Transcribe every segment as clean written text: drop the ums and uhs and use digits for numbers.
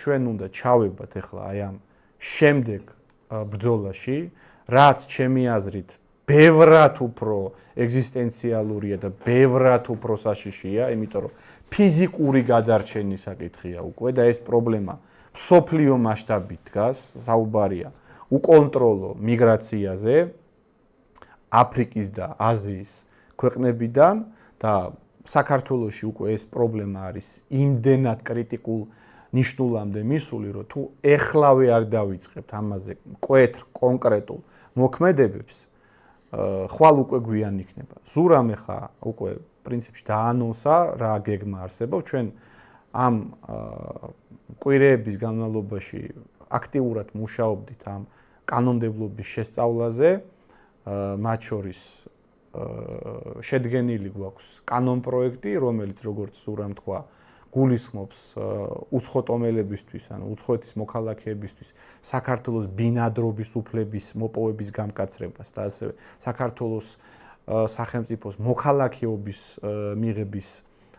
ჩვენ უნდა ჩავებათ ახლა აი ამ შემდეგ ბრძოლაში, რაც ჩემი აზრით ბევრად უფრო ეგზისტენციალურია და ბევრად უფრო საშიშია, იმიტომ რომ ფიზიკური გადარჩენის საკითხია უკვე და ეს პრობლემა მსოფლიო მასშტაბით დგას, საუბარია უკონტროლო მიგრაციაზე აფრიკის და აზიის ქვეყნებიდან და საქართველოში უკვე ეს პრობლემა არის იმდენად კრიტიკულ ნიშნულამდე მისული, რომ თუ ეხლავე არ დავიწყებთ ამაზე მკვეთრ კონკრეტულ მოქმედებებს, ხვალ უკვე გვიან იქნება. ზურამ ხა უკვე პრინციპში დაანონსა რა გეგმა არსებობს. ჩვენ ამ კვირეების განმავლობაში აქტიურად მუშაობდით ამ კანონმდებლობის შესწავლაზე, მათ შორის შედგენილი გვაქვს კანონპროექტი, რომელიც როგორც ზურამ თქვა, გულისხმობს უცხოტომელებისთვის, ანუ უცხოეთის მოქალაქეებისთვის საქართველოს ბინადრობის უფლების მოპოვების გამკაცრებას და ასევე საქართველოს სახელმწიფოს მოქალაქეობის მიღების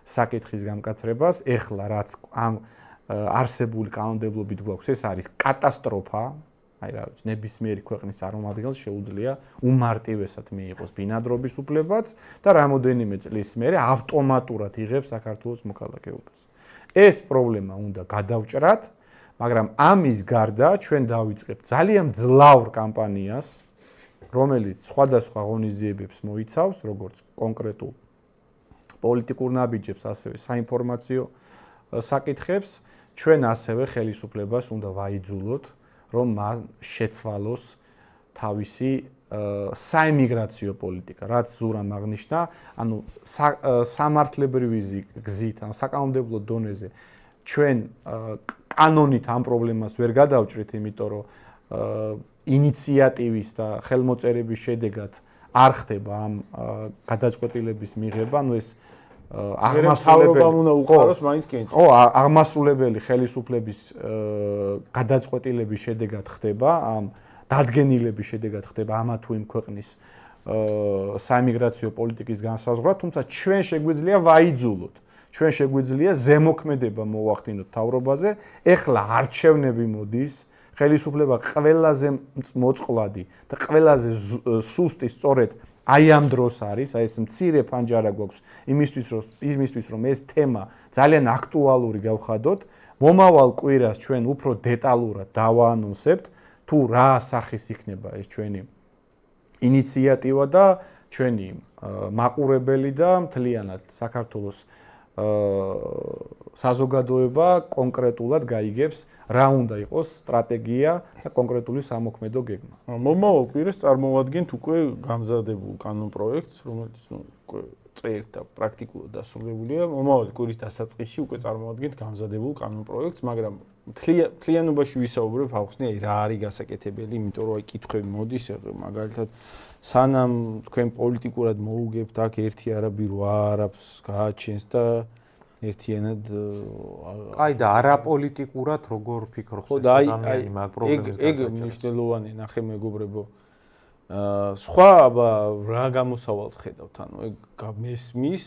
საკითხის გამკაცრებას. ეხლა რაც ამ არსებული კანონმდებლობით გვაქვს, ეს არის კატასტროფა. აი რა ვიცი, ნებისმიერი ქვეყნის წარმომადგენელს შეუძლია უმარტივესად მიიღოს ბინადრობის უფლებაც და რამოდენიმე წლის მერე ავტომატურად იღებს საქართველოს მოქალაქეობას. ეს პრობლემა უნდა გადავჭრათ, მაგრამ ამის გარდა ჩვენ დავიწყებთ ძალიან მძლავრ კამპანიას, რომელიც სხვადასხვა ღონისძიებებს მოიცავს, როგორც კონკრეტულ პოლიტიკურ ნაბიჯებს, ასევე საინფორმაციო საკითხებს. ჩვენ ასევე ხელისუფლებას უნდა ვაიძულოთ, რომ მან შეცვალოს თავისი საემიგრაციო პოლიტიკა, რაც ზურამ აღნიშნა, ანუ სამართლებრივი გზით, ანუ საკანონმდებლო დონეზე ჩვენ კანონით ამ პრობლემას ვერ გადავჭრით, იმიტომ რომ ინიციატივის და ხელმოწერების შედეგად არ ხდება ამ გადაწყვეტილების მიღება, ანუ ეს აღმასრულებელმა უნდა უყაროს მაინც კენჭი. ხო, აღმასრულებელი ხელისუფლების გადაწყვეტილების შედეგად ხდება, ამ დადგენილების შედეგად ხდება ამა თუ იმ ქვეყნის საემიგრაციო პოლიტიკის განსაზღვრა, თუმცა ჩვენ შეგვიძლია ვაიძულოთ, ჩვენ შეგვიძლია ზემოქმედება მოვახდინოთ თავრობაზე. ეხლა არჩევნები მოდის, ხელისუფლება ყველაზე მოწყვლადი და ყველაზე სუსტი სწორედ აი ამ დროს არის, აი ეს მცირე ფანჯარა გვაქვს იმისთვის რომ ეს თემა ძალიან აქტუალური გავხადოთ. მომავალ კვირას ჩვენ უფრო დეტალურად დავაანონსებთ, თუ რა სახის იქნება ეს ჩვენი ინიციატივა და ჩვენი მაყურებელი და მთლიანად საქართველოს საზოგადოება კონკრეტულად გაიგებს, რა უნდა იყოს სტრატეგია და კონკრეტული სამოქმედო გეგმა. მომავალ კვირას წარმოვადგენთ უკვე გამზადებულ კანონპროექტს, რომელიც უკვე წერთ და პრაქტიკულად დასრულებულია. მომავალი კვირის დასაწყისში უკვე წარმოვადგენთ გამზადებულ კანონპროექტს, მაგრამ მთლიანობაში ვისაუბრებ ახსნე რა არის გასაკეთებელი, იმიტომ რომ აი კითხვები მოდის, მაგალითად სანამ თქვენ პოლიტიკურად მოუგებთ აქ ერთი არაბი რო არაბს გააჩენს და ერთიანად აი და არაპოლიტიკურად როგორ ფიქრობთ ეს ადამიანი მაგ პრობლემას ეგ მნიშვნელოვანი ნახე მეგობრებო სხვა აბა რა გამოსავალს ხედავთ ანუ ეგ მესმის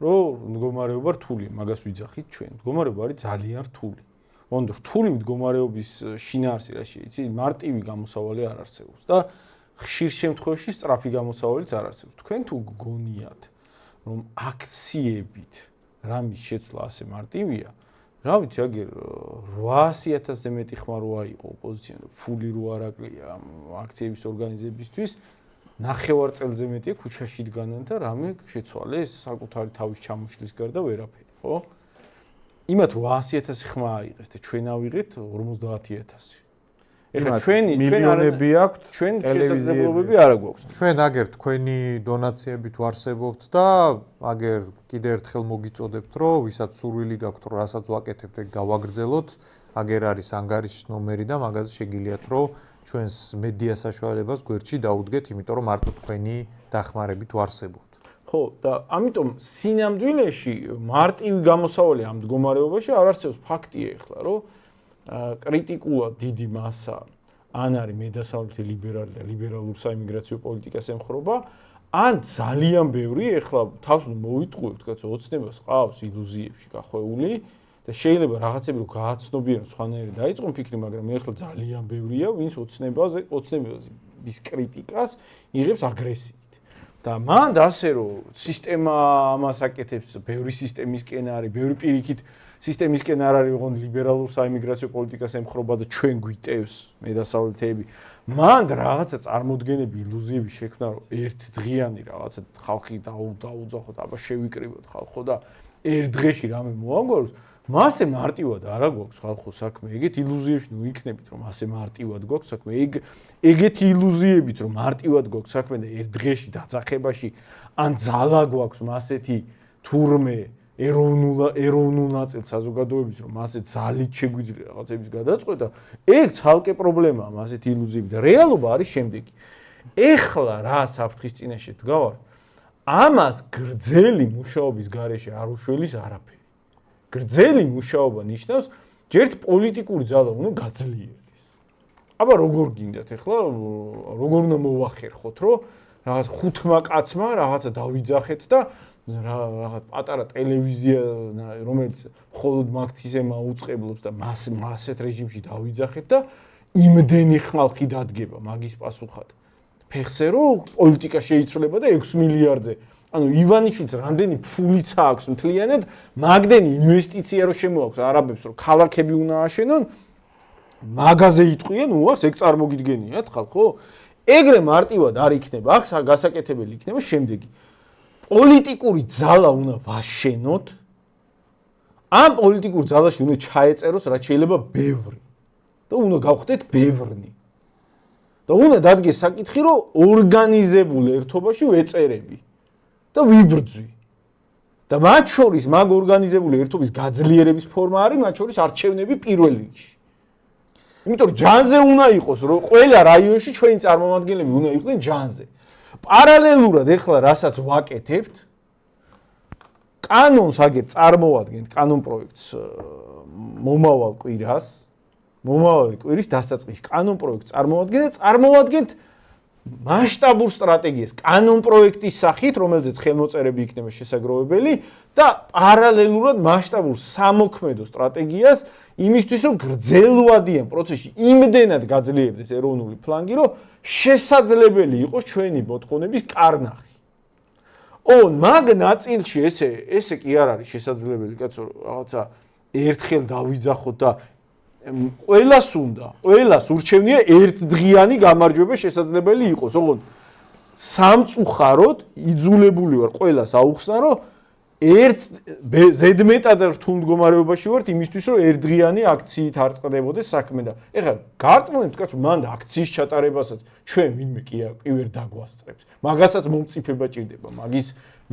რომ მდგომარეობა რთულია მაგას ვიძახით ჩვენ მდგომარეობა არის ძალიან რთული ოღონდ რთული მდგომარეობის შინაარსი რა შეიძლება იცი მარტივი გამოსავალი არ არსებობს და ხშირ შემთხვევაში სწრაფი გამოსავალიც არ არსებობს თქვენ თუ გგონიათ რომ აქციებით რამის შეცვლა ასე მარტივია რა ვიცი აგერ 800,000-ზე მეტი ხმა როა იყო ოპოზიცია ფული რო არ აკლია აქციების ორგანიზებისთვის ნახევარ წელზე მეტია ქუჩაში დგანან და რამე შეცვალეს საკუთარი თავის ჩამოშლის გარდა ვერაფერი ხო იმათ 800,000 ხმა აიღეს და ჩვენ ავიღეთ 50,000 ეხლა ჩვენი მილიონები აქვთ ჩვენ შესაძლებლობები არ გვაქვს ჩვენ აგერ თქვენი დონაციები თუ არსებობთ და აგერ კიდე ერთხელ მოგიწოდებთ რომ ვისაც სურვილი გაქვთ რომ რასაც ვაკეთებთ ეგ გავაგრძელოთ აგერ არის ანგარიშის ნომერი და მაგაზე შეგიძლიათ რომ ჩვენს მედია საშუალებას გვერდში დაუდგეთ იმიტომ რომ მარტო თქვენი დახმარებით ვარსებობთ ხო და ამიტომ სინამდვილეში მარტივი გამოსავალი ამ მდგომარეობაში არ არსებობს ფაქტია ეხლა რომ კრიტიკულად დიდი მასა ან არის მედასავლეთი ლიბერალი და ლიბერალურ საიმიგრაციო პოლიტიკას ემხრობა ან ძალიან ბევრი ეხლა თავს მოვიტყუებთ კაცო ოცნებას ყავს ილუზიებში გახვეული და შეიძლება რაღაცები რომ გააცნობიერონ სხვანაირი დაიწყონ ფიქრი, მაგრამ მე ახლა ძალიან ბევრია, ვინც ოცნებების კრიტიკას იღებს აგრესიით. და მანდ ასე რომ სისტემა ამას აკეთებს, ბევრი სისტემისკენ არის, ბევრი პირიქით სისტემისკენ არ არის, ოღონდ ლიბერალურ საიმიგრაციო პოლიტიკას ემხრობა და ჩვენ გვიტევს მედასავლეთეები. მანდ რაღაცა წარმოდგენები, ილუზიები შექმნა, რომ ერთდღიანი რაღაცა ხალხი დაუძახოთ, აბა შევიკრიბოთ ხალხო და ერთ დღეში რამე მოაგვაროს, მასე მარტივად არა გვაქვს ხალხო საქმე. ეგეთ ილუზიებში ნუ იქნებით, რომ ასე მარტივად გვაქვს საქმე. ეგეთი ილუზიებით, რომ მარტივად გვაქვს საქმე და ერთ დღეში დაძახებაში ან ძალა გვაქვს მასეთი თურმე ეროვნულ ნაწილ საზოგადოების, რომ ასე ძალით შეგვიძლია რაღაცების გადაწყვეტა, ეგ ცალკე პრობლემაა ასეთი ილუზიები და რეალობა არის შემდეგი. ეხლა რა საფრთხის წინაშე დგავართ? ამას გრძელი მუშაობის გარეშე არ უშველის არაფერი. გრძელი მუშაობა ნიშნავს, ჯერ პოლიტიკური ძალა უნდა გაძლიერდეს. აბა როგორ გინდათ ეხლა, როგორ უნდა მოვახერხოთ, რომ რაღაც ხუთმა კაცმა რაღაცა დავიძახეთ და რაღაც პატარა ტელევიზია, რომელიც მხოლოდ მაგთისემა უწყებლობს და მასეთ რეჟიმში დავიძახეთ და იმდენი ხალხი დადგება მაგის პასუხად. ფეხზე რომ პოლიტიკა შეიცვლება და 6 მილიარდზე. ანუ ივანიშვილს რამდენი ფულიც აქვს მთლიანად, მაგდენი ინვესტიცია რომ შემოაქვს არაბებს, რომ ქალაქები უნდა აშენონ, მაგაზე იტყვიან, უას ეგ წარმოგიდგენიათ ხალხო? ეგრე მარტივად არ იქნება, აქ გასაკეთებელი იქნება შემდეგი. პოლიტიკური ძალა უნდა ვაშენოთ. ამ პოლიტიკურ ძალაში უნდა ჩაეწეროს რაც შეიძლება ბევრი. და უნდა გავხდეთ ბევრნი. და უნდა დადგეს საკითხი, რომ ორგანიზებულ ერთობაში ვეწერები და ვიბრძვი. და მათ შორის მაგ ორგანიზებული ერთობის გაძლიერების ფორმა არის მათ შორის არჩევნები პირველ რიგში. იმიტომ რომ ჯანზე უნდა იყოს, რომ ყველა რაიონში ჩვენი წარმომადგენლები უნდა იყვნენ ჯანზე. პარალელურად ეხლა რასაც ვაკეთებთ, კანონს აგერ წარმოვადგენთ კანონ პროექტს მომავალ კვირის დასაწყისში კანონ პროექტს წარმოვადგენთ მასშტაბურ სტრატეგიას კანონ პროექტის სახით, რომელზეც ხელმოწერები იქნება შესაგროვებელი და პარალელურად მასშტაბურ სამოქმედო სტრატეგიას იმისთვის, რომ გრძელვადიან პროცესში იმდენად გაძლიერდეს ეროვნული ფლანგი, რომ შესაძლებელი იყოს ჩვენი მოთხოვნების კარნახი. მაგ ნაწილში ესე კი არ არის შესაძლებელი, კაცო, რაღაცა ერთხელ დავიძახოთ და ყველას ურჩევნია ერთდღიანი გამარჯვება შესაძლებელი იყოს. ოღონდ სამწუხაროდ იძულებული ვარ ყველას აუხსნა, რომ ზედმეტად რთულ მდგომარეობაში ვართ იმისთვის, რომ ერთდღიანი აქციით არ წყდებოდეს საქმე და ეხლა გარწმუნებთ, კაცო, მანდა აქციის ჩატარებასაც ჩვენ ვინმე კი ვერ დაგვასწრებს. მაგასაც მომწიფება ჭირდება,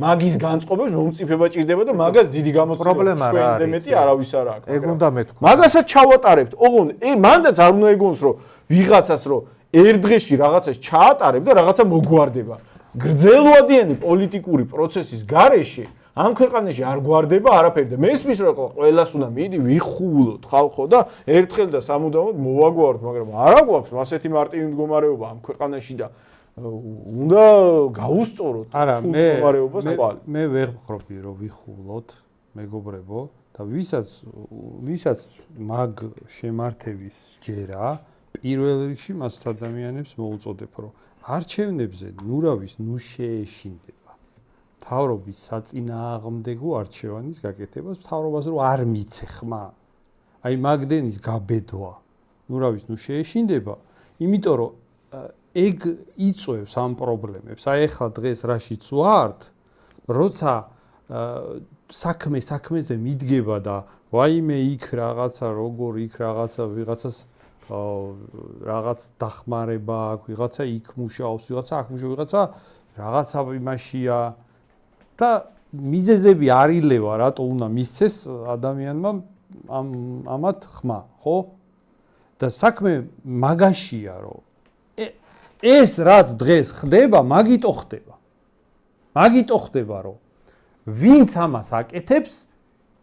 მაგის განწყობებს მომწიფება ჭირდება და მაგას დიდი პრობლემა რა არის? მეტი არავის არ აქვს. ეგ უნდა მეთქვა. მაგასაც ჩავატარებთ. ოღონდ მანდაც არ უნდა ეგონოს, რომ ვიღაცას რომ ერთ დღეში რაღაცას ჩაატარებ და რაღაცა მოგვარდება. გრძელვადიანი პოლიტიკური პროცესის გარეშე ამ ქვეყანაში არ გვარდება არაფერი და მესმის რომ ყველას უნდა მიდი ვიხულოთ ხალხო და ერთხელ და სამუდამოდ მოვაგვაროთ, მაგრამ არა გვაქვს ასეთი მარტივი მდგომარეობა ამ ქვეყანაში და უნდა გაუსწოროთ მდგომარეობას თვალ. მე ვერ ვხრობი რომ ვიხულოთ, მეგობრებო, და ვისაც მაგ შემართების ჯერა პირველ რიგში მას ადამიანებს მოუწოდებ, რომ არჩევნებზე ნურავის ნუ შეეშინდება. მთავრობის საწინააღმდეგო არჩევანის გაკეთებას მთავრობას რომ არ მიცე ხმა. აი მაგდენის გაბედვა ნურავის ნუ შეეშინდება, იმიტომ რომ ეგ იწვევს ამ პრობლემებს. აი ახლა დღეს რაშიც ვართ, როცა საქმეზე მიდგება და ვაიმე იქ რაღაცა როგორ იქ რაღაცა ვიღაცას რაღაც დახმარება აქვს, ვიღაცა იქ მუშაობს, ვიღაცა აქ მუშაობს, ვიღაცა რაღაცა იმაშია და მიზეზები არ ილევა, რატო უნდა მისცეს ადამიანმა ამათ ხმა, ხო? და საქმე მაგაშია, რომ ეს რაც დღეს ხდება, მაგიტო ხდება, რომ ვინც ამას აკეთებს,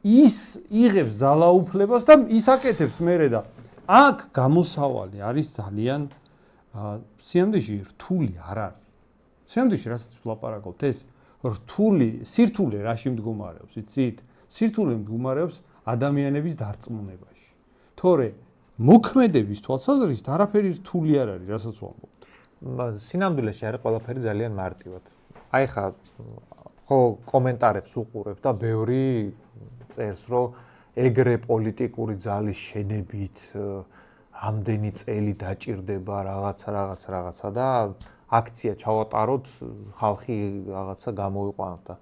ის იღებს ძალაუფლებას და ის აკეთებს მერე და აქ გამოსავალი არის ძალიან სიამდვილეში რთული არ არის. სიამდვილეში რასაც ვლაპარაკობთ, ეს სირთულე რაში მდგომარეობს, იცით? სირთულე მდგომარეობს ადამიანების დარწმუნებაში. თორე მოქმედების თვალსაზრისით არაფერი რთული არ არის, რასაც ვამბობ. სინამდვილეში არის ყველაფერი ძალიან მარტივად. აი ხა ხო კომენტარებს უყურებ და ბევრი წერს, რომ ეგრე პოლიტიკური ძალის შენებით ამდენი წელი დაჭირდება რაღაცა და აქცია ჩავატაროთ, ხალხი რაღაცა გამოვიყვანოთ და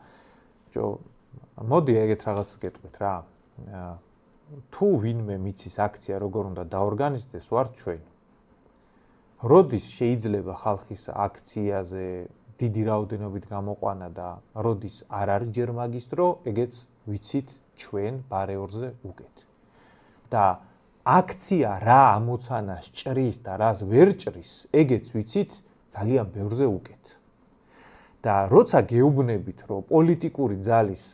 მოდი ეგეთ რაღაცას გეტყვით რა. თუ ვინმე მიცის აქცია როგორ უნდა დაორგანიზდეს, ვართ ჩვენ. როდის შეიძლება ხალხის აქციაზე დიდი რაოდენობით გამოყვანა და როდის არ არის ჯერ მაგის დრო, ეგეც ვიცით ჩვენ ბარეორზე უკეთ. და აქცია რა ამოცანას ჭრის და რას ვერ ჭრის, ეგეც ვიცით ძალიან ბევრზე უკეთ. და როცა გეუბნებით, რომ პოლიტიკური ძალის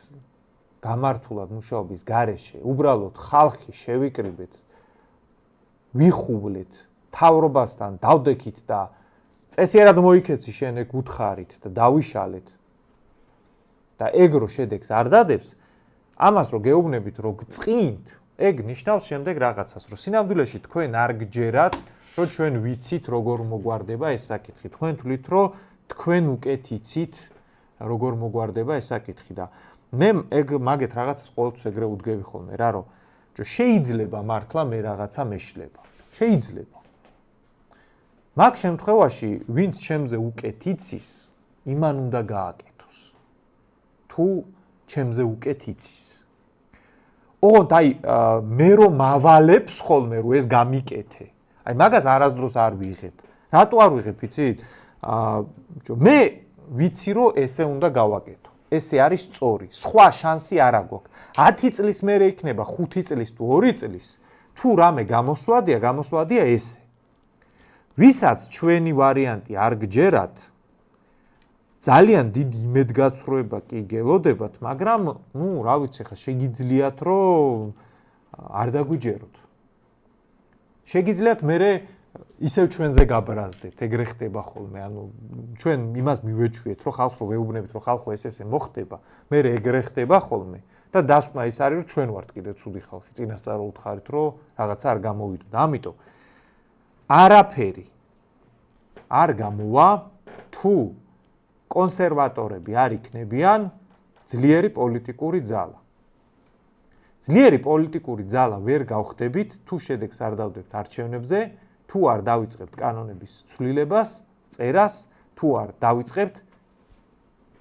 გამართულად მუშაობის გარეშე უბრალოდ ხალხი შევიკრიბეთ, ვიხუვლეთ, თავრობასთან დავდექით და წესიერად მოიქეცი შენ ეგ უთხარით და დავიშალეთ. და ეგრო შედეგს არ დადებს, ამას რო გეუბნებით, რომ გწყინთ, ეგ ნიშნავს შემდეგ რაღაცას, რომ სინამდვილეში თქვენ არ გჯერათ, რომ ჩვენ ვიცით როგორ მოგვარდება ეს საკითხი. თქვენ თვლით, რომ თქვენ უკეთ იცით როგორ მოგვარდება ეს საკითხი და მე ეგ მაგეთ რაღაცას ყოველთვის ეგრე უდგები ხოლმე რა, რომ შეიძლება მართლა მე რაღაცა მეშლება. შეიძლება. მაგ შემთხვევაში, ვინც ჩემზე უკეთ იცის, იმან უნდა გააკეთოს. თუ ჩემზე უკეთ იცის. ოღონდ აი მე რომ მავალებს ხოლმე რომ ეს გამიკეთე. აი მაგას არასდროს არ ვიღებ. რატო არ ვიღებ, იცით? მე ვიცი რომ ესე უნდა გავაკეთო. ესე არის სწორი. სხვა შანსი არ აგვაქვს. 10 წლის მერე იქნება 5 წლის თუ 2 წლის. თუ რამე გამოსვლადია ესე. ვისაც ჩვენი ვარიანტი არ გჯერათ, ძალიან დიდი იმედგაცრუება კი გელოდებათ, მაგრამ რა ვიცი ხა შეგიძლიათ რომ არ დაგვიჯეროთ. შეგიძლიათ მერე ისევ ჩვენზე გაბრაზდეთ, ეგრე ხდება ხოლმე, ჩვენ იმას მივეჩვიეთ, რომ ხალხს რო ვეუბნებით, რომ ხალხო ესე მოხდება, მერე ეგრე ხდება ხოლმე და დასკვნა ის არის, რომ ჩვენ ვართ კიდე ცუდი ხალხი, წინასწარ უთხარით, რომ რაღაცა არ გამოვიდო და ამიტომ არაფერი არ გამოვა, თუ კონსერვატორები არ იქნებიან ძლიერი პოლიტიკური ძალა. ძლიერი პოლიტიკური ძალა ვერ გავხდებით, თუ შედეგს არ დავდებთ არჩევნებზე, თუ არ დავიწყებთ კანონების ცვლილებას, წერას, თუ არ დავიწყებთ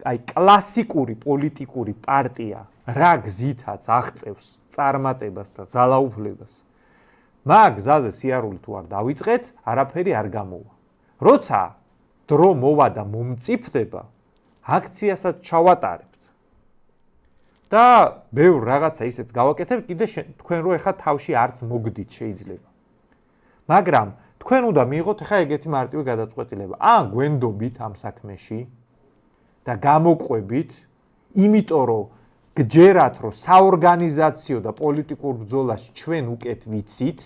აი კლასიკური პოლიტიკური პარტია რა გზითაც აღწევს წარმატებას და ძალაუფლებას. მაგ გზაზე სიარული თუ არ დავიწყეთ, არაფერი არ გამოვა. როცა დრო მოვა და მომწიფდება, აქციასაც ჩავატარებთ. და ბევრ რაღაცა ისეც გავაკეთებთ, კიდე თქვენ რო ეხა თავში არც მოგდით შეიძლება. მაგრამ თქვენ უნდა მიიღოთ ეხა ეგეთი მარტივი გადაწყვეტილება. ან გვენდობით ამ საქმეში და გამოყვებით, იმიტომ რომ გჯერათ, რომ საორგანიზაციო და პოლიტიკურ ბრძოლაში ჩვენ უკეთ ვიცით,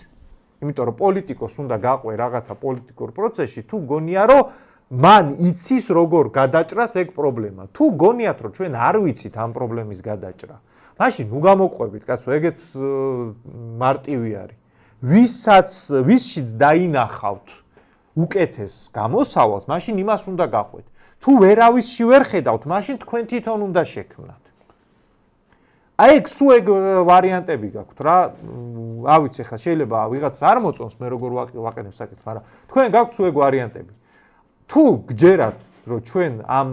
იმიტომ რომ პოლიტიკოს უნდა გაყვე რაღაცა პოლიტიკურ პროცესში, თუ გონია რომ მან იცის როგორ გადაჭრას ეგ პრობლემა. თუ გონიათ რომ ჩვენ არ ვიცით ამ პრობლემის გადაჭრა, მაშინ ნუ გამოყვებით, კაცო, ეგეც მარტივი არის. ვისშიც დაინახავთ უკეთეს გამოსავალს, მაშინ იმას უნდა გაყვეთ. თუ ვერავისში ვერ ხედავთ, მაშინ თქვენ თვითონ უნდა შექმნათ. აი ეგ სულ ეგ ვარიანტები გაქვთ რა. არ ვიცი ხა შეიძლება ვიღაც არ მოწონს მე როგორ ვაყენებ საკითხს, მაგრამ თქვენ გაქვთ სულ ეგ ვარიანტები. თუ გჯერათ რომ ჩვენ ამ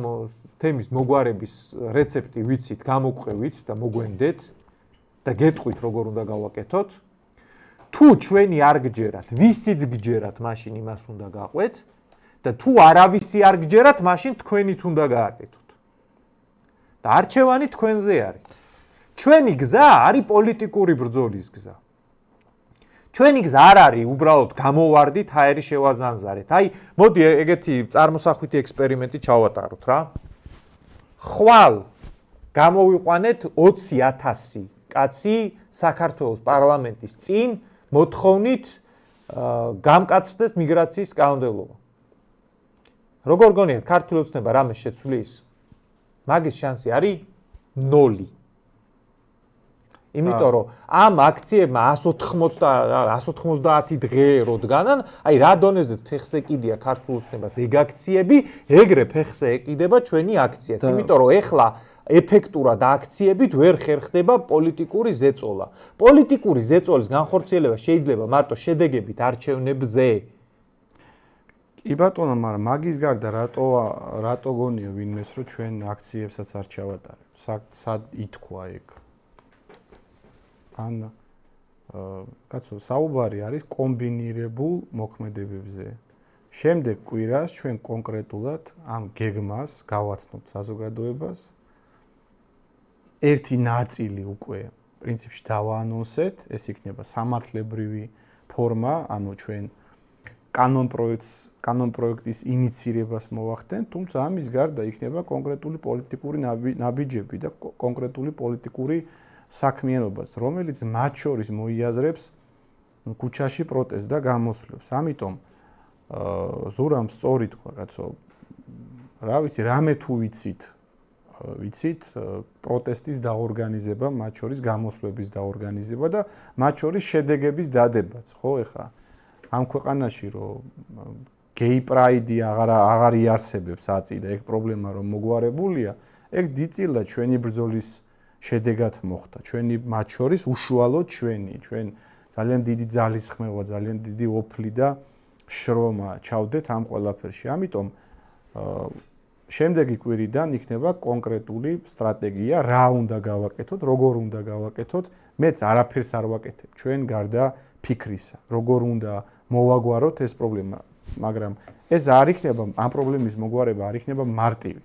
თემის მოგვარების რეცეპტი ვიცით, გამოგვყევით და მოგვენდეთ და გეტყვით როგორ უნდა გავაკეთოთ, თუ ჩვენი არ გჯერათ, ვისიც გჯერათ, მაშინ იმას უნდა გაყვეთ და თუ არავისი არ გჯერათ, მაშინ თქვენით უნდა გააკეთოთ. და არჩევანი თქვენზე არის. ჩვენი გზა არის პოლიტიკური ბრძოლის გზა. ჩვენი გზა არ არის უბრალოდ გამოვარდით, ჰაერი შევაზანზარეთ. აი, მოდი ეგეთი წარმოსახვითი ექსპერიმენტი ჩავატაროთ რა. ხვალ გამოვიყვანეთ 20,000 კაცი საქართველოს პარლამენტის წინ მოთხოვნით გამკაცრდეს მიგრაციის კანონმდებლობა. როგორ გონიათ, ქართული ოცნება რამე შეცვლის? მაგის შანსი არის 0. იმიტომ რომ ამ აქციებმა 190 დღე როდგანან, აი რა დონეზე ფეხს ეკიდია ქართულ ოცნებას ეგ აქციები, ეგრე ფეხს ეკიდება ჩვენი აქციაც. იმიტომ რომ ეხლა ეფექტურად აქციებით ვერ ხერხდება პოლიტიკური ზეწოლა. პოლიტიკური ზეწოლის განხორციელება შეიძლება მარტო შედეგებით არჩევნებზე. კი ბატონო, მაგრამ მაგის გარდა რატო გონიო ვინმეს რომ ჩვენ აქციებსაც არ ჩავატარებ? სად ითქვა ეგ? ან კაცო, საუბარი არის კომბინირებულ მოქმედებებზე. შემდეგ კვირას ჩვენ კონკრეტულად ამ გეგმას გავაცნობთ საზოგადოებას. ერთი ნაწილი უკვე პრინციპში დავაანონსეთ, ეს იქნება სამართლებრივი ფორმა, ანუ ჩვენ კანონპროექტის ინიცირებას მოვახდენთ, თუმცა ამის გარდა იქნება კონკრეტული პოლიტიკური ნაბიჯები და კონკრეტული პოლიტიკური საქმიანობაც, რომელიც მათ შორის მოიაზრებს ქუჩაში პროტესტს და გამოსვლებს. ამიტომ ზურამ სწორი თქვა, კაცო, რა ვიცი, რამე თუ ვიცით პროტესტის დაორგანიზება, მათ შორის გამოსვლების დაორგანიზება და მათ შორის შედეგების დადებაც, ხო, ეხა ამ ქვეყანაში რომ გეი პრაიდი აღარ იარსებებს აწი და ეგ პრობლემა რომ მოგვარებულია, ეგ დიდწილად ჩვენი ბრძოლის შედეგად მოხდა. ჩვენი მათ შორის უშუალოდ ჩვენ ძალიან დიდი ძალისხმევა, ძალიან დიდი ოფლი და შრომა ჩავდეთ ამ ყველაფერში. ამიტომ შემდეგი კვირიდან იქნება კონკრეტული სტრატეგია, რა უნდა გავაკეთოთ, როგორ უნდა გავაკეთოთ. მეც არაფერს არ ვაკეთებ. ჩვენ გარდა ფიქრისა, როგორ უნდა მოვაგვაროთ ეს პრობლემა, მაგრამ ეს არ იქნება, ამ პრობლემის მოგვარება არ იქნება მარტივი.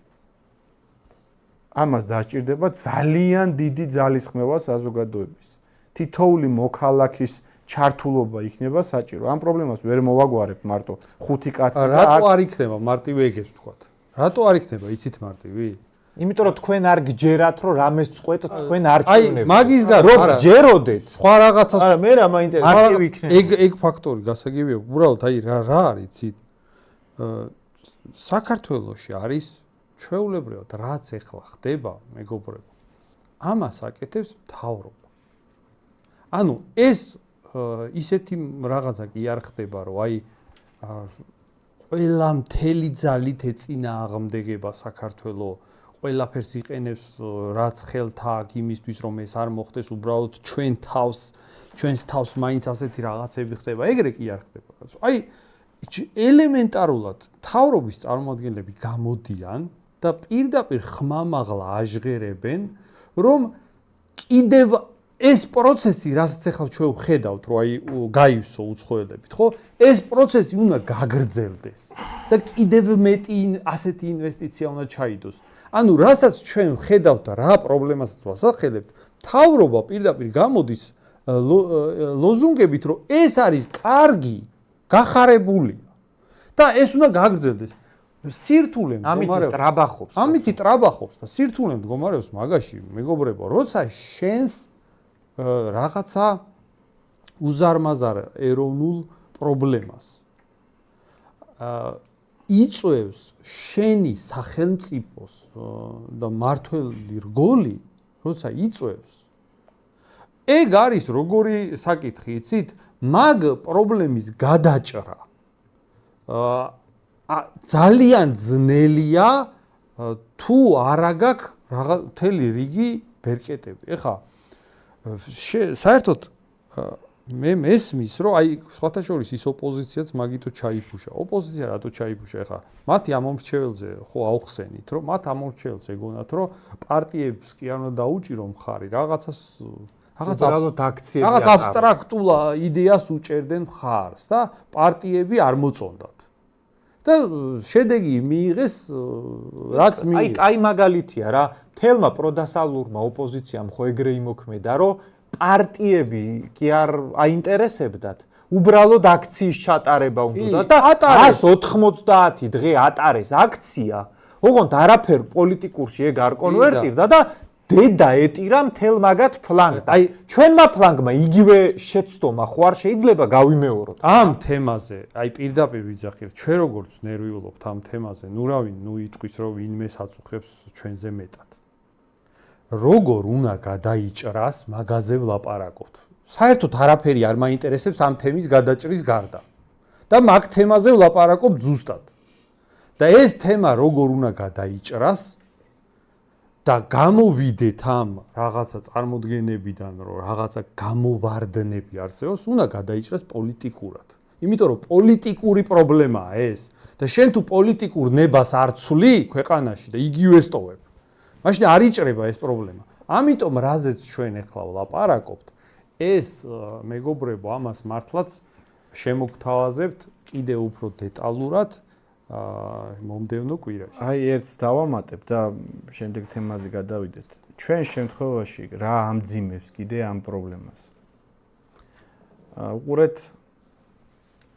ამას დასჭირდება ძალიან დიდი ძალისხმევა საზოგადოების. თითოეული მოქალაქის ჩართულობა იქნება საჭირო. ამ პრობლემას ვერ მოვაგვარებ მარტო 5 კაცი და რატო არ იქნება მარტივი ეგეც ვთქვათ? რატო არ იქნება იცით მარტივი? იმიტომ რომ თქვენ არ გჯერათ რომ რამეს წყვეთ თქვენ არჩევნებში. აი მაგის გარდა რომ გჯეროდეთ სხვა რაღაცას არა მე რა მაინტერესებს მარტივი იქნება. ეგ ფაქტორი გასაგებია. უბრალოდ აი რა არის იცით? საქართველოში არის ჩვეულებრივად რაც ეხლა ხდება, მეგობრებო. ამას აკეთებს მთავრობა. ანუ ეს ისეთი რაღაცა კი არ ხდება, რომ აი ყველა მთელი ძალით ეწინააღმდეგება საქართველოს ყველაფერს იყენებს რაც ხელთა აქვს იმისთვის რომ ეს არ მოხდეს უბრალოდ ჩვენს თავს მაინც ასეთი რაღაცები ხდება ეგრე კი არ ხდება აი ელემენტარულად მთავრობის წარმომადგენლები გამოდიან და პირდაპირ ხმამაღლა აჟღერებენ რომ კიდევ ეს პროცესი რასაც ახლა ჩვენ ვხედავთ რომ აი გაივსო უცხოელებით ხო ეს პროცესი უნდა გაგრძელდეს და კიდევ მეტი ასეთი ინვესტიცია უნდა ჩაიდოს ანუ რასაც ჩვენ ვხედავთ და რა პრობლემასაც ვასახელებთ მთავრობა პირდაპირ გამოდის ლოზუნგებით რომ ეს არის კარგი გახარებულია და ეს უნდა გაგრძელდეს სირთულე მდგომარეობს ამითი ტრაბახობს და სირთულე მდგომარეობს მაგაში მეგობრებო როცა შენს რაღაცა უზარმაზარ ეროვნულ პრობლემას იწევს შენი სახელმწიფოს და მართველი რგოლი როცა იწევს ეგ არის როგორი საკითხი იცით მაგ პრობლემის გადაჭრა ძალიან ძნელია თუ არა გაქვს მთელი რიგი ბერკეტები ეხა საერთოდ მე მესმის რომ აი სხვათა შორის ის ოპოზიციაც მაგითო ჩაიფუშა ოპოზიცია რატო ჩაიფუშა ეხა მათი ამომრჩეველზე ხო აუხსენით რომ მათ ამომრჩეველს ეგონათ რომ პარტიებს კი არ უნდა დაუჭირო მხარი რაღაცა აბსტრაქტულ იდეას უჭერდნენ მხარს და პარტიები არ მოწონდათ და შედეგი მიიღეს რაც მიიღეს აი მაგალითია რა თელმა პროდასალურმა ოპოზიციამ ხო ეგრე იმოქმედა რომ პარტიები კი არ აინტერესებდათ უბრალოდ აქციის ჩატარება უნდა და 190 დღე ატარეს აქცია ოღონდ არაფერ პოლიტიკურში ეგ არ კონვერტირდა და დედა ეტირა მთელ მაგათ ფლანგს აი ჩვენმა ფლანგმა იგივე შეცდომა ხო არ შეიძლება გავიმეოროთ ამ თემაზე აი პირდაპირ ვიძახით ჩვენ როგორც ნერვიულობთ ამ თემაზე ნუ იტყვის რომ ვინმე საწუხებს ჩვენზე მეტად როგორ უნდა გადაიჭრას მაგაზე ვლაპარაკობთ. საერთოდ არაფერი არ მაინტერესებს ამ თემის გადაჭრის გარდა. და მაგ თემაზე ვლაპარაკობ ზუსტად. და ეს თემა როგორ უნდა გადაიჭრას და გამოვიდეთ ამ რაღაცა წარმოდგენებიდან, რომ რაღაცა გამოვარდნები არსებობს, უნდა გადაიჭრას პოლიტიკურად. იმიტომ რომ პოლიტიკური პრობლემაა ეს და შენ თუ პოლიტიკურ ნებას არ ცვლი ქვეყანაში და იგივე სტოვებ. მაშინ არ იჭრება ეს პრობლემა. ამიტომ რაზეც ჩვენ ახლა ვლაპარაკობთ, ეს მეგობრებო, ამას მართლაც შემოგთავაზებთ კიდე უფრო დეტალურად მომდევნო კვირაში. აი ერთს დავამატებ და შემდეგ თემაზე გადავიდეთ. ჩვენ შემთხვევაში რა ამძიმებს კიდე ამ პრობლემას? უყურეთ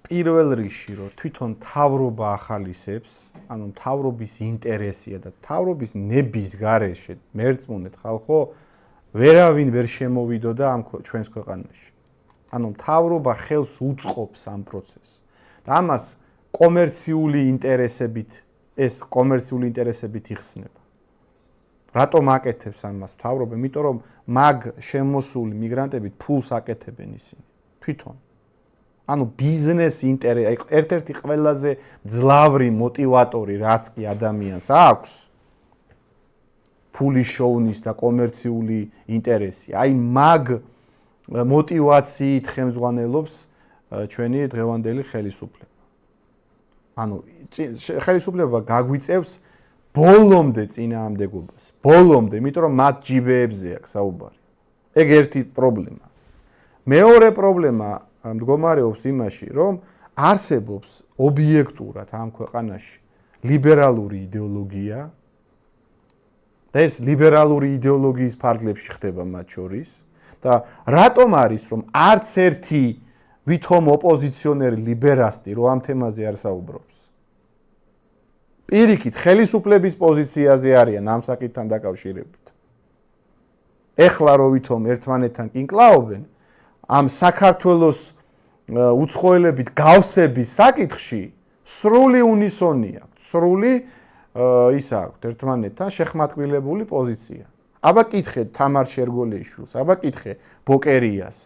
პირველ რიგში რომ თვითონ მთავრობა ახალისებს, ანუ მთავრობის ინტერესია და მთავრობის ნების გარეშე მერწმუნეთ ხალხო, ვერავინ ვერ შემოვიდოდა ამ ჩვენს ქვეყანაში. ანუ მთავრობა ხელს უწყობს ამ პროცესს. და ამას კომერციული ინტერესებით იხსნება. რატომ აკეთებს ამას მთავრობა? იმიტომ რომ მაგ შემოსული მიგრანტებით ფულს აკეთებენ ისინი თვითონ. ანუ ბიზნეს ინტერესი, ერთ-ერთი ყველაზე ძლავრი მოტივატორი რაც კი ადამიანს აქვს ფულის შოუნის და კომერციული ინტერესი. აი მაგ მოტივაციით ხელმძღვანელობს ჩვენი დღევანდელი ხელისუფლება. ანუ ხელისუფლება გაგვიწევს ბოლომდე წინააღმდეგობას. ბოლომდე, იმიტომ რომ მათ ჯიბეებზე აქვს საუბარი. ეგ ერთი პრობლემა. მეორე პრობლემა მდგომარეობს იმაში, რომ არსებობს ობიექტურად ამ ქვეყანაში ლიბერალური იდეოლოგია და ეს ლიბერალური იდეოლოგიის ფარგლებში ხდება მათ შორის და რატომ არის რომ არც ერთი ვითომ ოპოზიციონერი ლიბერასტი რო ამ თემაზე არ საუბრობს. პირიქით ხელისუფლების პოზიციაზე არიან ამ საკითხთან დაკავშირებით. ეხლა რო ვითომ ერთმანეთთან კი კლაობენ ამ საქართველოს უცხოელებით გავსების საკითხში სრული უნისონი აქვს, სრული ისა აქვს ერთმანეთთან შეხმატკბილებული პოზიცია. აბა კითხე თამარ შერგოლეიშვილს, აბა კითხე ბოკერიას,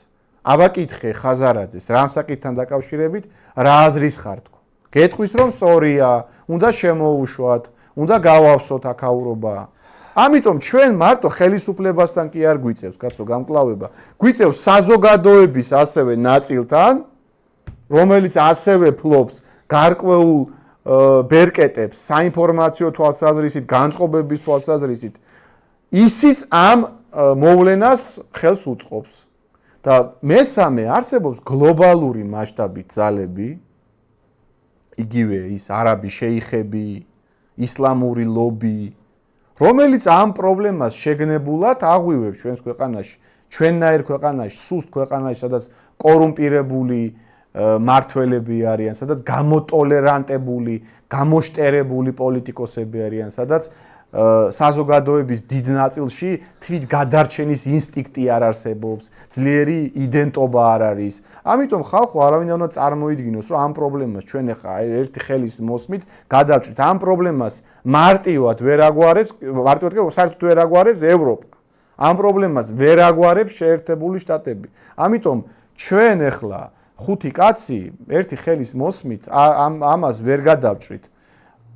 აბა კითხე ხაზარაძეს, რამ საკითხთან დაკავშირებით რა აზრის ხარ თქო. გეტყვის რომ სწორია, უნდა შემოუშვათ, უნდა გავავსოთ აქაურობა. ამიტომ ჩვენ მარტო ხელისუფლებასთან კი არ გვიწევს კაცო გამკლავება, გვიწევს საზოგადოების ასევე ნაწილთან, რომელიც ასევე ფლობს გარკვეულ ბერკეტებს საინფორმაციო თვალსაზრისით, განწყობების თვალსაზრისით. ისიც ამ მოვლენას ხელს უწყობს. და მესამე არსებობს გლობალური მასშტაბით ძალები, იგივე ის არაბი შეიხები, ისლამური ლობი, რომელიც ამ პრობლემას შეგნებულად აღვივებს ჩვენს ქვეყანაში, ჩვენნაირ ქვეყანაში, სუსტ ქვეყანაში, სადაც კორუმპირებული მართველები არიან, სადაც გამოტოლერანტებული, გამოშტერებული პოლიტიკოსები არიან, სადაც საზოგადოების დიდ ნაწილში თვით გადარჩენის ინსტინქტი არ არსებობს, ძლიერი იდენტობა არ არის. ამიტომ ხალხო არავინ არ უნდა წარმოიდგინოს, რომ ამ პრობლემას ჩვენ ახლა ერთი ხელის მოსმით გადავჭრით. ამ პრობლემას მარტივად ვერ აგვარებს, საერთოდ ვერ აგვარებს ევროპა. ამ პრობლემას ვერ აგვარებს შეერთებული შტატები. ამიტომ ჩვენ ახლა ხუთი კაცი ერთი ხელის მოსმით ამას ვერ გადავჭრით.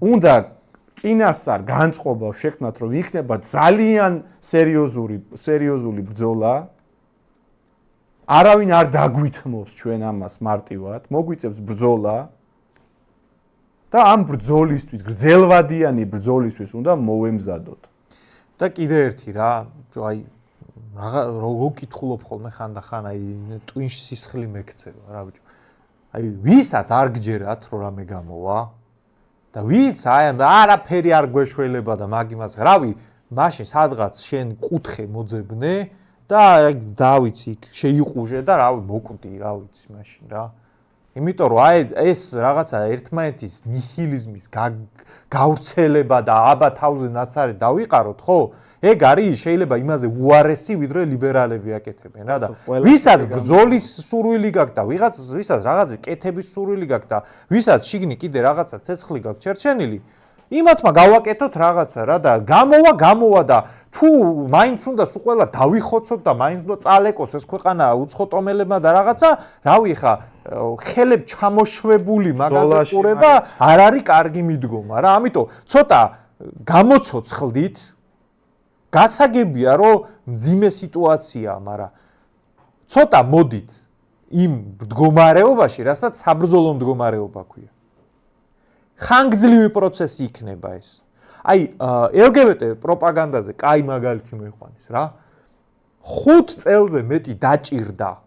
უნდა წინასწარ განწყობა შექმნათ, რომ იქნება ძალიან სერიოზული ბრძოლა. არავინ არ დაგვითმობს ჩვენ ამას მარტივად, მოგვიწევს ბრძოლა და ამ ბრძოლისთვის, გრძელვადიანი ბრძოლისთვის უნდა მოვემზადოთ. და კიდე ერთი რა, აი რო კითხულობ ხოლმე ხანდახან აი ტვინში სისხლი მეკცევა რა ბიჭო. აი ვისაც არ გჯერათ რომ რამე გამოვა და ვიც აი არაფერი არ გვეშველება და მაგ იმას რავი, მაშინ სადღაც შენ კუთხე მოძებნე და დავიცი იქ შეიყუჟე და რავი მოკვდი რა ვიცი მაშინ რა. იმიტომ რომ აი ეს რაღაცა ერთმანეთის ნიჰილიზმის გავრცელება და აბა თავზე ნაცარი დავიყაროთ, ხო? ეგ არის შეიძლება იმაზე უარესი ვიდრე ლიბერალები აკეთებენ რა და ვისაც ბრძოლის სურვილი გაქვს და ვისაც რაღაცა კეთების სურვილი გაქვს და ვისაც შიგნი კიდე რაღაცა ცეცხლი გაქვს ჩერჩენილი იმათმა გავაკეთოთ რაღაცა რა და გამოვა და თუ მაინც უნდა სულ ყველა დავიხოცოთ და მაინც უნდა წალეკოს ეს ქვეყანა უცხოტომელებმა და რაღაცა, რავი ხა ხელებ ჩამოშვებული მაგაზე ყურება არ არის კარგი მიდგომა რა. ამიტომ ცოტა გამოცოცხლდით. გასაგებია რომ მძიმე სიტუაციაა, მაგრამ ცოტა მოდით იმ მდგომარეობაში, რასაც საბრძოლო მდგომარეობა ქვია. ხანგრძლივი პროცესი იქნება ეს. აი, LGBT პროპაგანდაზე კაი მაგალითი მოიყვანეს რა. 5 წელზე მეტი დაჭირდა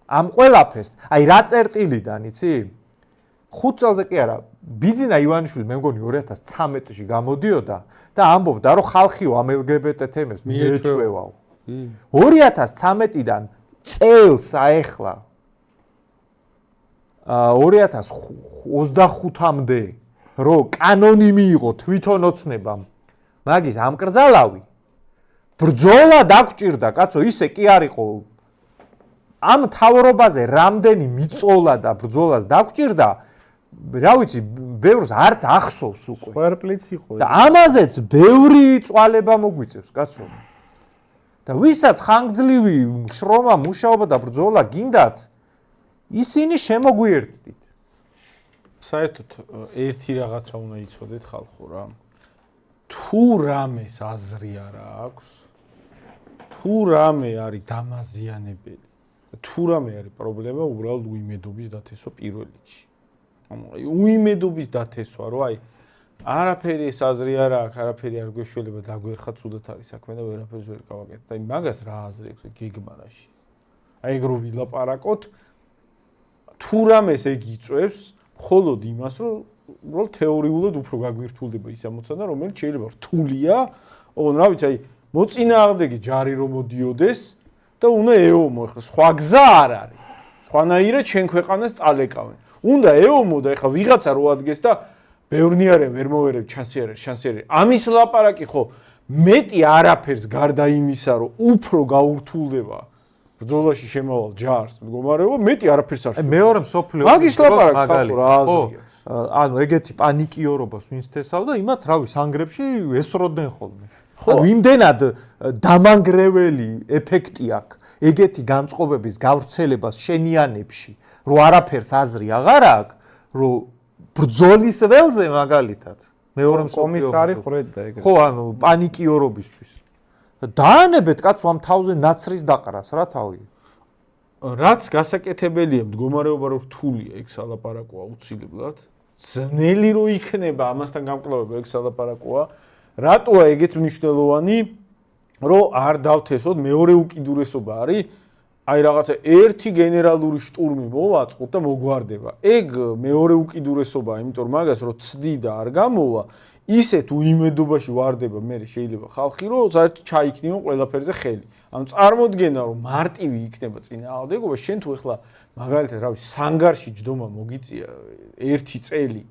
ამ ყველაფერს. აი, რა წერტილიდან, იცი? 5 წელზე კი არა, ბიძინა ივანიშვილი მე მგონი 2013-ში გამოდიოდა და ამბობდა, რომ ხალხიო ამ LGBT თემებს მიეჩვევაო. 2013-დან წელს აეხლა 2025-მდე რომ კანონი მიიღო თვითონ ოცნებამ მაგის ამკრძალავი ბრძოლა დაგჭირდა კაცო ისე კი არისო ამ თავრობაზე რამდენი მიწოლა და ბრძოლას დაგჭირდა რა ვიცი ბევრს არც ახსოვს უკვე სვერპლიც იყო და ამაზეც ბევრი წვალება მოგვიწევს კაცო და ვისაც ხანგრძლივი შრომა მუშაობა და ბრძოლა გინდათ ისინი შემოგვიერთდით საერთოდ ერთი რაღაცა უნდა იცოდეთ ხალხო რა თუ რამეს აზრი არ აქვს თუ რამე არის დამაზიანებელი თუ რამე არის პრობლემა უბრალოდ უიმედობის დათესვა პირველ რიგში ანუ უიმედობის დათესვა რომ აი არაფერი ეს აზრი არ აქვს არაფერი არ გვეშველება დაგვერხა ცუდად არის საქმე და ვერაფერს ვერ გავაკეთებ აი მაგას რა აზრი აქვს გეგმარაში აი ეგ რო ვილაპარაკოთ თუ რამეს ეგ იწევს მხოლოდ იმას რომ უბრალოდ თეორიულად უფრო გაგვირთულდება ის ამოცანა რომელიც შეიძლება რთულია ოღონდ რა ვიცი აი მოწინააღმდეგე ჯარი რომ მოდიოდეს და უნდა ეომო ხა სხვა გზა არ არის სხვანაირად ჩვენ ქვეყანას წალეკავენ უნდა ეომო და ეხა ვიღაცა რო ადგეს და ბევრნი არიან ვერ მოვერებ შანსი ამის ლაპარაკი ხო მეტი არაფერს გარდა იმისა რომ უფრო გაურთულდება ბრძოლაში შემავალ ჯარს მდგომარეობა მეტი არაფერს არ შეიძლება მეორე მსოფლიო მაგის ლაპარაკს ხალხო რა აზრია ანუ ეგეთი პანიკიორობას ვინც თესავდა იმათ რავი სანგრებში ესროდნენ ხოლმე ანუ იმდენად დამანგრეველი ეფექტი აქვს ეგეთი განწყობების გავრცელებას შენიანებში რომ არაფერს აზრი აღარ აქვს რომ ბრძოლის ველზე მაგალითად მეორე კომისარი ხრედდა ეგრე ხო ანუ პანიკიორობისთვის დაანებეთ კაცო ამ თავზე ნაცრის დაყრას რა თავი რაც გასაკეთებელია მდგომარეობა რო რთულია ეგ სალაპარაკოა უცილებლად ძნელი რო იქნება ამასთან გამკლავება ეგ სალაპარაკოა რატოა ეგეც მნიშვნელოვანი რომ არ დავთესოთ მეორე უკიდურესობა არის აი რაღაცა ერთი გენერალური შტურმი მოვაწყოთ და მოგვარდება ეგ მეორე უკიდურესობაა იმიტომ რომ მაგას რო ცდი და არ გამოვა ისეთ უიმედობაში ვარდება მე შეიძლება ხალხი რომ საერთოდ ჩაიქნიო ყველაფერზე ხელი ანუ წარმოდგენა რომ მარტივი იქნება წინააღმდეგობა შენ თუ ეხლა მაგალითად რა ვიცი სანგარში ჯდომა მოგიწია 1 წელი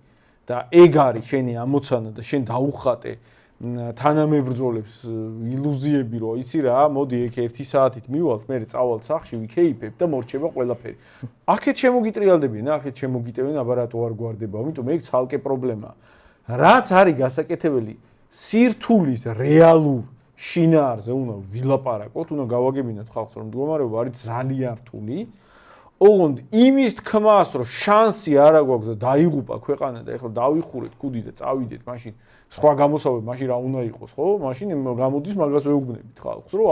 და ეგ არის შენი ამოცანა და შენ დაუხატე თანამებრძოლებს ილუზიები რომ იცი რა მოდი ეგ 1 საათით მივალთ მე წავალ სახში ვიქეიფებ და მორჩება ყველაფერი აქეთ შემოგიტრიალდებიან აქეთ შემოგიტევენ აბა რატო არ გვარდება ამიტომ ეგ ცალკე პრობლემაა რაც არის გასაკეთებელი სირთულის რეალურ შინაარზე უნდა ვილაპარაკოთ, უნდა გავაგებინოთ ხალხს რომ მდგომარეობა არის ძალიან რთული. ოღონდ იმის თქმას რომ შანსი არ აგვაქვს და დაიღუპა ქვეყანა და ეხლა დავიხურეთ კუდი და წავიდეთ მაშინ სხვა გამოსავები მაშინ რა უნდა იყოს ხო? მაშინ გამოდის მაგას ვეუბნებით ხალხს რომ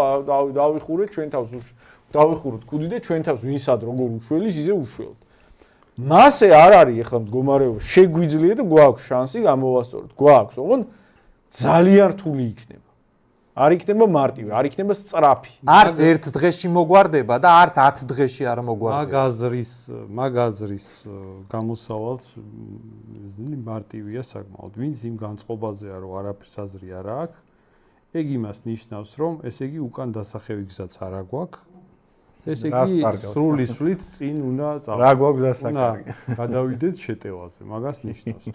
დავიხურეთ ჩვენ თავს დავიხუროთ კუდი და ჩვენ თავს ვინსად როგორ უშველის ისე უშველთ. მასე არ არის ეხლა მდგომარეობა შეგვიძლია და გვაქვს შანსი გამოვასწოროთ. გვაქვს, ოღონდ ძალიან რთული იქნება. არ იქნება მარტივი, არ იქნება სწრაფი. არც ერთ დღეში მოგვარდება და არც 10 დღეში არ მოგვარდება. მაგ აზრის გამოსავალს მარტივია საკმაოდ. ვინც იმ განწყობაზეა რომ არაფერს აზრი არ აქვს, ეგ იმას ნიშნავს რომ ესე იგი უკან დასახევი გზაც არ აგვაქვს. ესე იგი სრული სვლით წინ უნდა წავიდეთ. რა გვაქვს დასაკარგი? გადავიდეთ შეტევაზე. მაგას ნიშნავს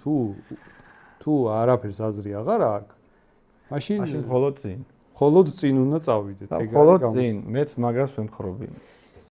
თუ არაფერს აზრი აღარ აქვს მაშინ მხოლოდ წინ. მხოლოდ წინ უნდა წავიდეთ. ეგ არის. მხოლოდ წინ, მეც მაგას ვემხრობინე.